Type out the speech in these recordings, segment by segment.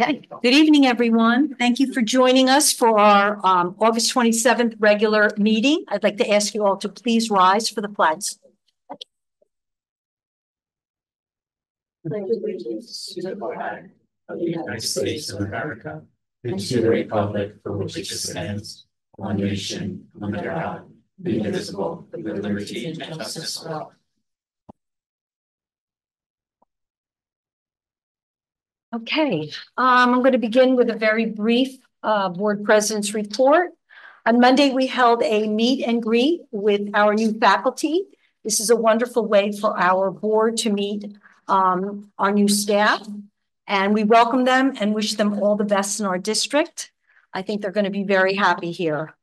Okay. Good evening, everyone. Thank you for joining us for our August 27th regular meeting. I'd like to ask you all to please rise for the flags. Pledge allegiance to the flag of the United States of America and to the republic for which it stands, one nation, under God, indivisible, with liberty and justice for all. Okay, I'm going to begin with a very brief board president's report. On Monday, we held a meet and greet with our new faculty. This is a wonderful way for our board to meet our new staff, and we welcome them and wish them all the best in our district. I think they're going to be very happy here.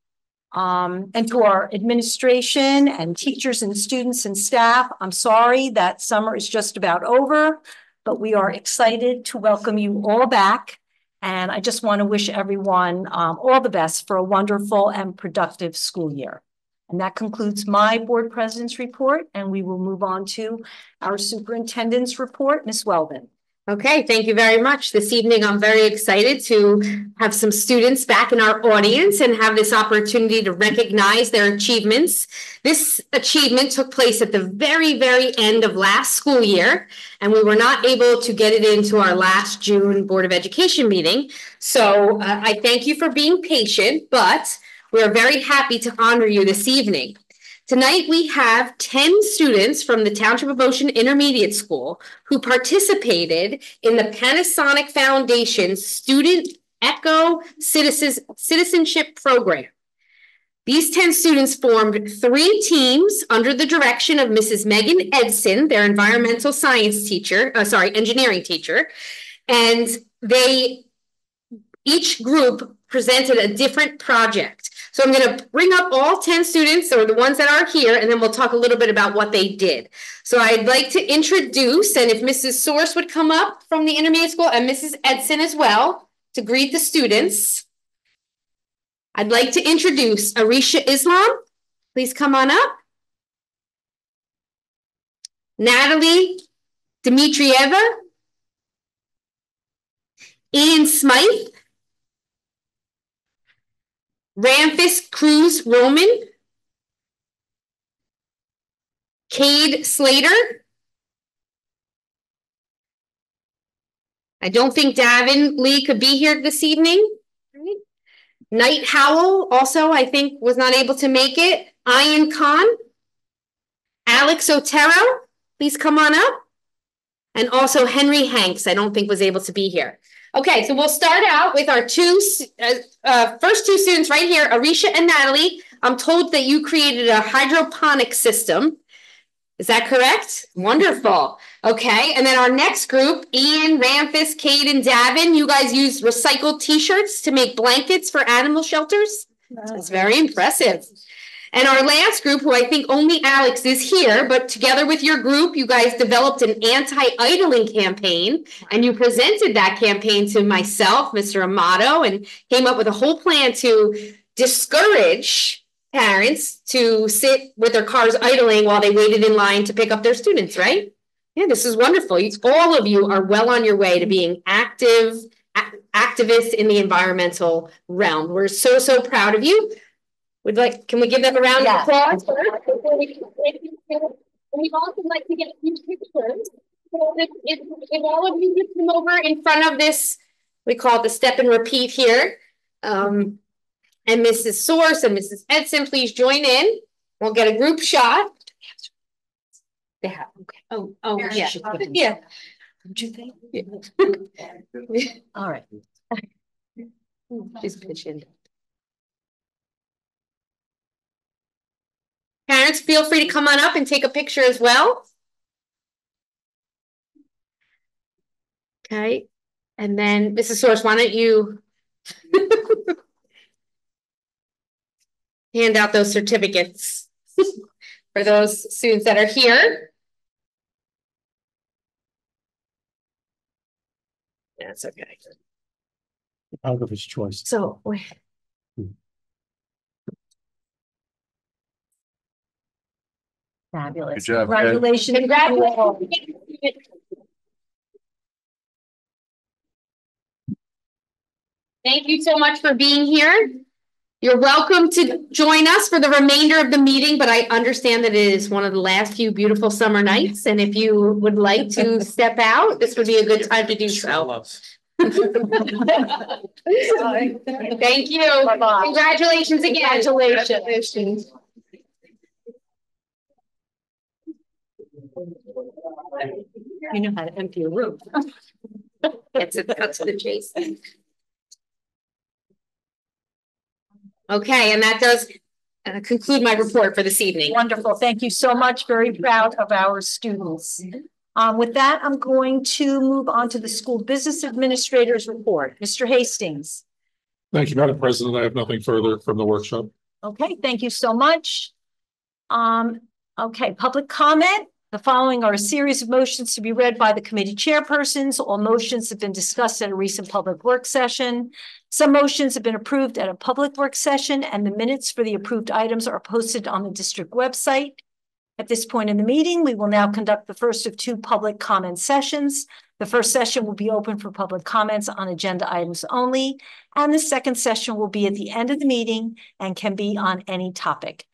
And to our administration and teachers and students and staff, I'm sorry that summer is just about over, but we are excited to welcome you all back. And I just want to wish everyone all the best for a wonderful and productive school year. And that concludes my board president's report, and we will move on to our superintendent's report. Ms. Weldon. Okay, thank you very much. This evening, I'm very excited to have some students back in our audience and have this opportunity to recognize their achievements. This achievement took place at the very, very end of last school year, and we were not able to get it into our last June Board of Education meeting. So I thank you for being patient, but we're very happy to honor you this evening. Tonight, we have 10 students from the Township of Ocean Intermediate School who participated in the Panasonic Foundation Student Eco Citizenship Program. These 10 students formed 3 teams under the direction of Mrs. Megan Edson, their environmental science teacher, engineering teacher, and each group presented a different project. So I'm going to bring up all 10 students, or the ones that are here, and then we'll talk a little bit about what they did. So I'd like to introduce, and if Mrs. Source would come up from the intermediate school, and Mrs. Edson as well, to greet the students. I'd like to introduce Arisha Islam. Please come on up. Natalie Dmitrieva. Ian Smythe. Ramphis Cruz Roman, Cade Slater. I don't think Davin Lee could be here this evening. Right. Knight Howell also, I think, was not able to make it. Ian Khan, Alex Otero, please come on up. And also Henry Hanks, I don't think was able to be here. Okay, so we'll start out with our first 2 students right here, Arisha and Natalie. I'm told that you created a hydroponic system. Is that correct? Wonderful. Okay, and then our next group, Ian, Ramphis, Cade, and Davin, you guys used recycled t-shirts to make blankets for animal shelters? That's very impressive. And our last group, who I think only Alex is here, but together with your group, you guys developed an anti-idling campaign, and you presented that campaign to myself, Mr. Amato, and came up with a whole plan to discourage parents to sit with their cars idling while they waited in line to pick up their students, right? Yeah, this is wonderful. All of you are well on your way to being activists in the environmental realm. We're so, so proud of you. Can we give them a round of applause? We'd also like to get a few pictures. So if all of you could come over in front of this, we call it the step and repeat here. And Mrs. Source and Mrs. Edson, please join in. We'll get a group shot. They have, okay. Oh, yeah. Yeah. Don't you think? Yeah. All right. Just pitch in. Parents, feel free to come on up and take a picture as well. Okay. And then, Mrs. Source, why don't you hand out those certificates for those students that are here. That's okay. Out of his choice. So, Fabulous. Good job. Congratulations. Congratulations. Thank you so much for being here. You're welcome to join us for the remainder of the meeting, but I understand that it is one of the last few beautiful summer nights. And if you would like to step out, this would be a good time to do so. Thank you. Bye-bye. Congratulations again. Congratulations. You know how to empty a room. It's a cut to the chase. Okay, and that does conclude my report for this evening. Wonderful. Thank you so much. Very proud of our students. With that, I'm going to move on to the school business administrator's report. Mr. Hastings. Thank you, Madam President. I have nothing further from the workshop. Okay, thank you so much. Okay, public comment. The following are a series of motions to be read by the committee chairpersons. All motions have been discussed at a recent public work session. Some motions have been approved at a public work session, and the minutes for the approved items are posted on the district website. At this point in the meeting, we will now conduct the first of two public comment sessions. The first session will be open for public comments on agenda items only, and the second session will be at the end of the meeting and can be on any topic.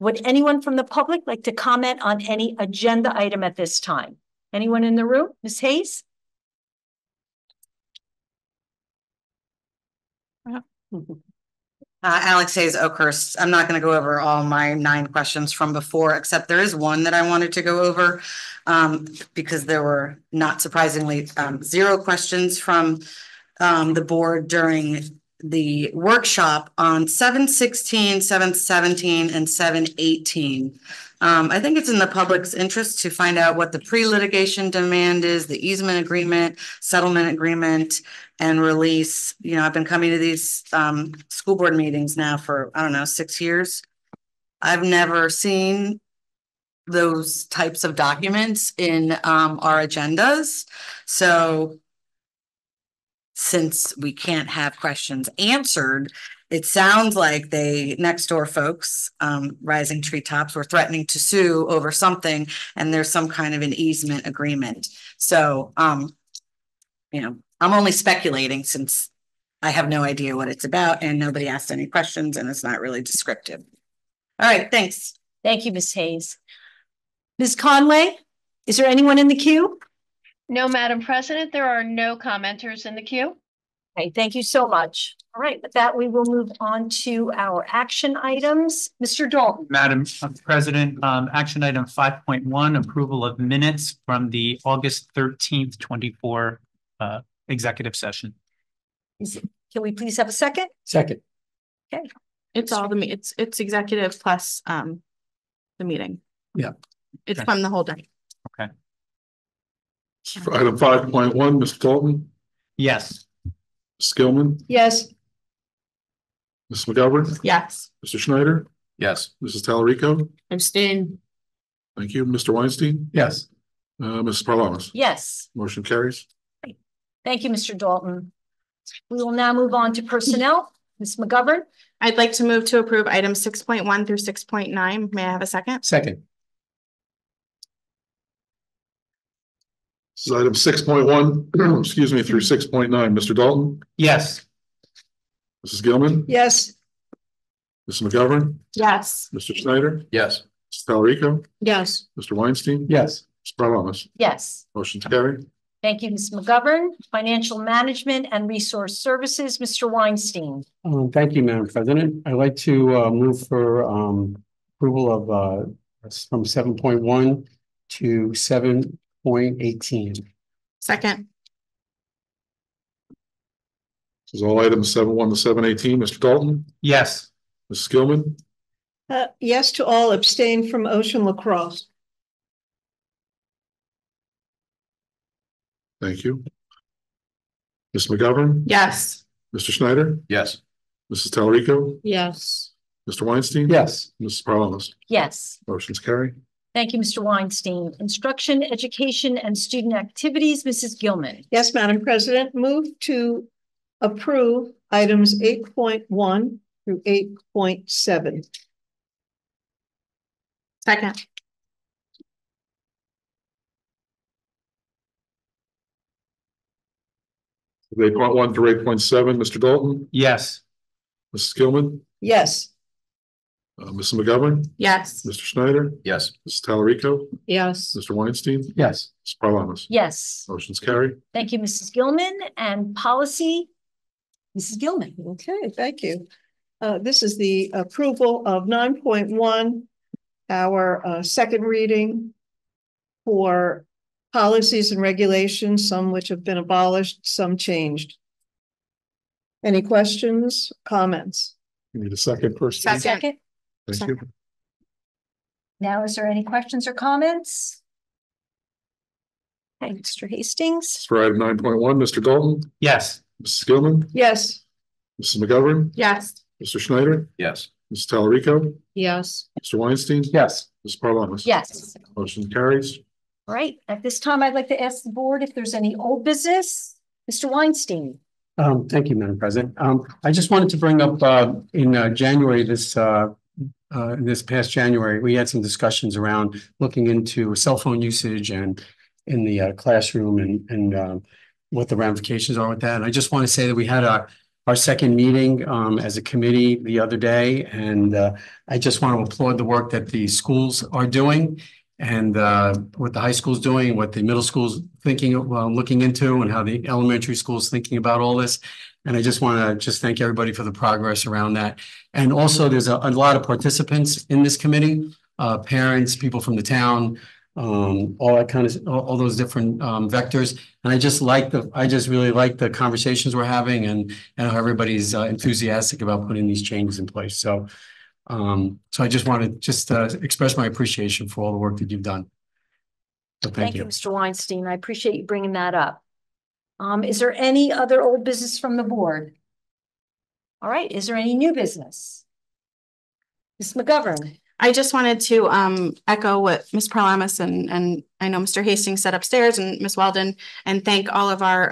Would anyone from the public like to comment on any agenda item at this time? Anyone in the room? Ms. Hayes? Alex Hayes, Oakhurst. I'm not going to go over all my 9 questions from before, except there is one that I wanted to go over because there were, not surprisingly, 0 questions from the board during the workshop on 7/16, 7/17, and 7/18. I think it's in the public's interest to find out what the pre-litigation demand is, the easement agreement, settlement agreement, and release. You know, I've been coming to these school board meetings now for, I don't know, 6 years. I've never seen those types of documents in our agendas. So since we can't have questions answered, it sounds like they next door folks, Rising Treetops, were threatening to sue over something, and there's some kind of an easement agreement. So, you know, I'm only speculating since I have no idea what it's about and nobody asked any questions and it's not really descriptive. All right, thanks. Thank you, Ms. Hayes. Ms. Conway, is there anyone in the queue? No, Madam President, there are no commenters in the queue. Okay, thank you so much. All right, with that, we will move on to our action items. Mr. Dalton. Madam President, action item 5.1, approval of minutes from the August 13th, 24 executive session. Can we please have a second? Second. Okay. It's all it's executive plus the meeting. Yeah. It's Okay. from the whole day. Okay. Item 5.1, Mr. Dalton, Yes. Ms. Gilman, Yes. Ms. McGovern, Yes. Mr. Schneider, Yes. Mrs. Talarico. Abstain. Thank you. Mr. Weinstein. Yes. Mrs. Parlamas. Yes. Motion carries. Thank you, Mr. Dalton. We will now move on to personnel. Ms. McGovern. I'd like to move to approve items 6.1 through 6.9. May I have a second? Second. This is item 6.1, excuse me, through 6.9. Mr. Dalton, Yes. Mrs. Gilman, Yes. Ms. McGovern, Yes. Mr. Schneider, Yes. Mrs. Talarico, Yes. Mr. Weinstein. Yes. Mrs. Parlamas. Yes. Motion carried. Thank you, Ms. McGovern. Financial Management and Resource Services, Mr. Weinstein. Thank you, Madam President. I'd like to move for approval of from 7.1 to 7.18. Second. This is all items 7.1 to 7.18. Mr. Dalton, Yes. Mrs. Gilman, Yes to all, abstain from Ocean Lacrosse. thank you. Ms. McGovern, Yes. Mr. Schneider, Yes. Mrs. Talarico, Yes. Mr. Weinstein. Yes. Mrs. Parlamas. Yes. Motion's carried. Thank you, Mr. Weinstein. Instruction, Education, and Student Activities, Mrs. Gilman. Yes, Madam President, move to approve items 8.1 through 8.7. Second. 8.1 through 8.7, Mr. Dalton, Yes. Mrs. Gilman, Yes. Mrs. McGovern, Yes. Mr. Schneider, Yes. Mrs. Talarico, Yes. Mr. Weinstein, Yes. Ms. Parlonis. Yes, Motion's carried. thank you, Mrs. Gilman, and policy, Mrs. Gilman. Okay, thank you. This is the approval of 9.1, our second reading for policies and regulations, some which have been abolished, some changed. Any questions, comments? You need a second first. Second. Second, Thank you. now is there any questions or comments? Okay, Mr. Hastings? For item 9.1, Mr. Dalton, Yes. Mrs. Gilman, Yes. Mrs. McGovern, Yes. Mr. Schneider, Yes. Mrs. Talarico, Yes. Mr. Weinstein, Yes. Ms. Parlonis. Yes. Motion carries. All right, at this time, I'd like to ask the board if there's any old business. Mr. Weinstein? Thank you, Madam President. I just wanted to bring up, in January, this past January, we had some discussions around looking into cell phone usage and in the classroom and what the ramifications are with that. And I just want to say that we had our second meeting as a committee the other day, and I just want to applaud the work that the schools are doing and what the high school's doing, what the middle school's thinking of, looking into, and how the elementary school's thinking about all this. And I just want to thank everybody for the progress around that. And also, there's a lot of participants in this committee, parents, people from the town, all that kind of, all those different vectors. And I just really like the conversations we're having and how everybody's enthusiastic about putting these changes in place. So I just want to express my appreciation for all the work that you've done. So thank you. Mr. Weinstein. I appreciate you bringing that up. Is there any other old business from the board? All right, is there any new business? Ms. McGovern? I just wanted to echo what Ms. Parlamas and I know Mr. Hastings said upstairs and Ms. Weldon, and thank all of our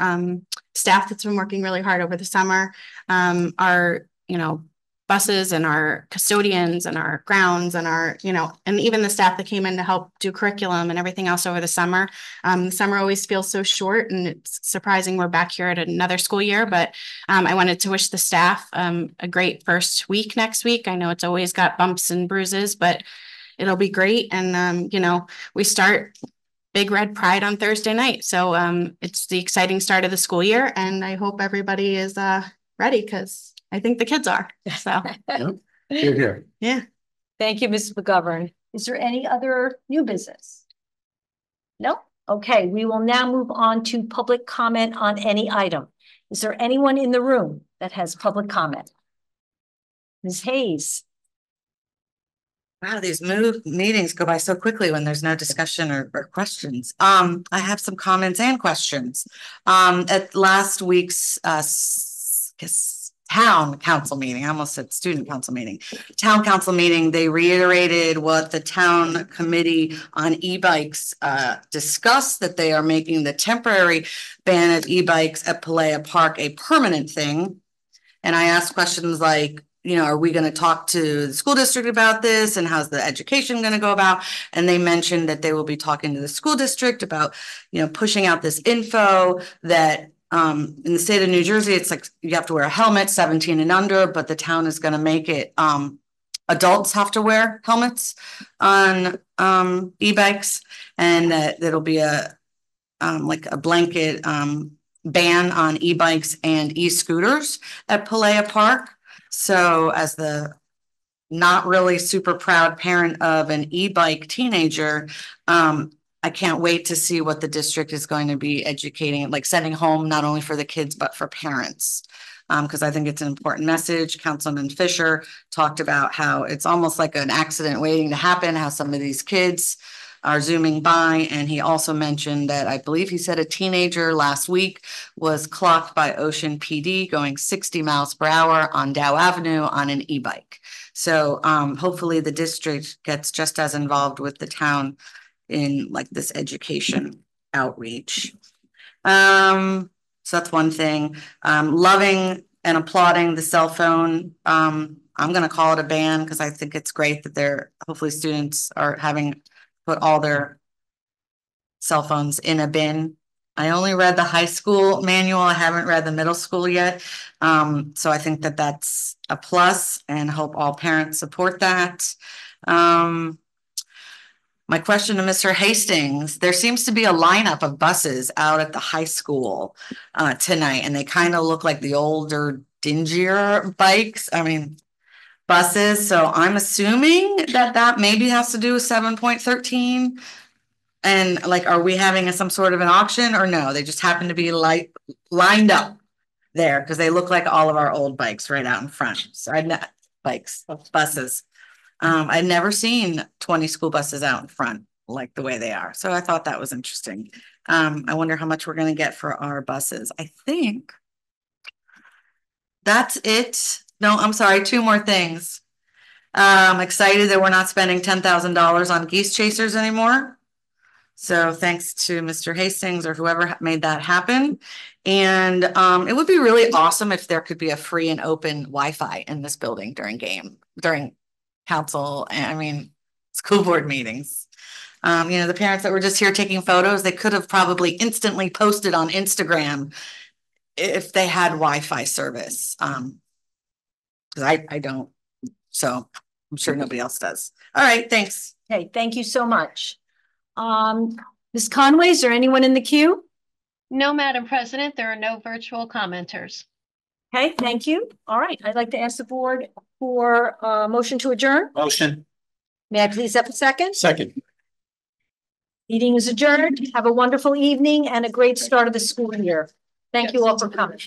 staff that's been working really hard over the summer. Our, buses and our custodians and our grounds and our, and even the staff that came in to help do curriculum and everything else over the summer. The summer always feels so short, and it's surprising we're back here at another school year, but I wanted to wish the staff a great first week next week. I know it's always got bumps and bruises, but it'll be great. And, we start Big Red Pride on Thursday night. So it's the exciting start of the school year, and I hope everybody is ready, because I think the kids are. So Here. Yeah. Thank you, Ms. McGovern. Is there any other new business? No? Okay, we will now move on to public comment on any item. Is there anyone in the room that has public comment? Ms. Hayes? Wow, these meetings go by so quickly when there's no discussion or questions. I have some comments and questions. At last week's town council meeting, I almost said student council meeting, town council meeting, they reiterated what the town committee on e-bikes discussed, that they are making the temporary ban of e-bikes at Pelea Park a permanent thing. And I asked questions like, are we going to talk to the school district about this, and how's the education going to go about? And they mentioned that they will be talking to the school district about, pushing out this info that in the state of New Jersey, it's like you have to wear a helmet 17 and under, but the town is going to make it adults have to wear helmets on e-bikes, and that it'll be a like a blanket ban on e-bikes and e-scooters at Pelea Park. So as the not really super proud parent of an e-bike teenager, I can't wait to see what the district is going to be educating, like sending home, not only for the kids, but for parents. Because I think it's an important message. Councilman Fisher talked about how it's almost like an accident waiting to happen, how some of these kids are zooming by. And he also mentioned that, I believe he said a teenager last week was clocked by Ocean PD going 60 miles per hour on Dow Avenue on an e-bike. So hopefully the district gets just as involved with the town in like this education outreach. So that's one thing. Loving and applauding the cell phone. I'm going to call it a ban, because I think it's great that hopefully students are having put all their cell phones in a bin I only read the high school manual. I haven't read the middle school yet. So I think that that's a plus and hope all parents support that. My question to Mr. Hastings, there seems to be a lineup of buses out at the high school tonight, and they kind of look like the older, dingier bikes. I mean, buses. So I'm assuming that that maybe has to do with 7.13. And like, are we having some sort of an auction or no? They just happen to be lined up there because they look like all of our old bikes right out in front. So buses. I'd never seen 20 school buses out in front like the way they are. So I thought that was interesting. I wonder how much we're going to get for our buses. I think that's it. No, I'm sorry. 2 more things. I'm excited that we're not spending $10,000 on geese chasers anymore. So thanks to Mr. Hastings or whoever made that happen. And it would be really awesome if there could be a free and open Wi-Fi in this building during council, I mean, school board meetings. You know, the parents that were just here taking photos, they could have probably instantly posted on Instagram if they had Wi-Fi service. Because I don't, so I'm sure nobody else does. All right, thanks. Okay, thank you so much. Ms. Conway, is there anyone in the queue? No, Madam President, there are no virtual commenters. Okay, thank you. All right, I'd like to ask the board for a motion to adjourn. Motion. May I please have a second? Second. Meeting is adjourned. Have a wonderful evening and a great start of the school year. Thank you all for coming.